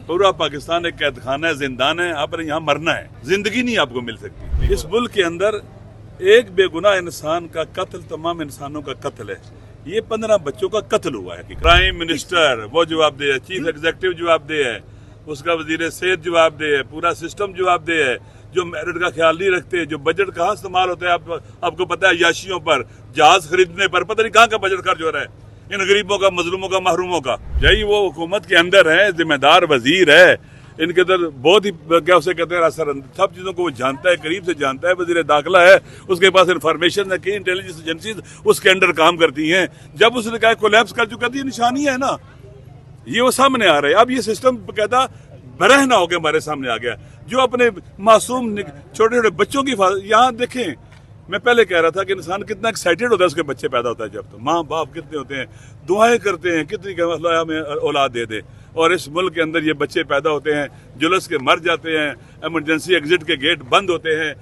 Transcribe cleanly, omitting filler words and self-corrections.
पूरा पाकिस्तान एक कैद खाना है, जिंदान है, आपने यहाँ मरना है, जिंदगी नहीं आपको मिल सकती। इस मुल्क के अंदर एक बेगुनाह इंसान का कत्ल तमाम इंसानों का कत्ल है, ये 15 बच्चों का कत्ल हुआ है। प्राइम मिनिस्टर वो जवाबदेह है, चीफ एग्जीक्यूटिव जवाबदेह है, उसका वजीर सेहत जवाबदेह है, पूरा सिस्टम जवाबदेह है। जो मेरिट का ख्याल नहीं रखते, जो बजट कहाँ इस्तेमाल होता है आपको पता है, याशियों पर, जहाज खरीदने पर, पता नहीं कहाँ का बजट खर्च हो रहा है इन गरीबों का, मजलूमों का, महरूमों का। यही वो हुकूमत के अंदर है, जिम्मेदार वजीर है, इनके अंदर बहुत ही क्या उसे कहते हैं असर, सब चीज़ों को वो जानता है, करीब से जानता है। वजीर दाखिला है, उसके पास इंफॉर्मेशन है कि इंटेलिजेंस एजेंसीज उसके अंडर काम करती हैं। जब उसने कहा कोलैप्स कर चुका थी, निशानी है ना, ये वो सामने आ रहा है। अब ये सिस्टम कहता बरह ना होकर हमारे सामने आ गया। जो अपने मासूम छोटे छोटे बच्चों की यहाँ देखें, मैं पहले कह रहा था कि इंसान कितना एक्साइटेड होता है उसके बच्चे पैदा होता है जब, तो माँ बाप कितने होते हैं, दुआएं करते हैं कितनी कि अल्लाह हमें औलाद दे दे। और इस मुल्क के अंदर ये बच्चे पैदा होते हैं, जुलस के मर जाते हैं, एमरजेंसी एग्जिट के गेट बंद होते हैं।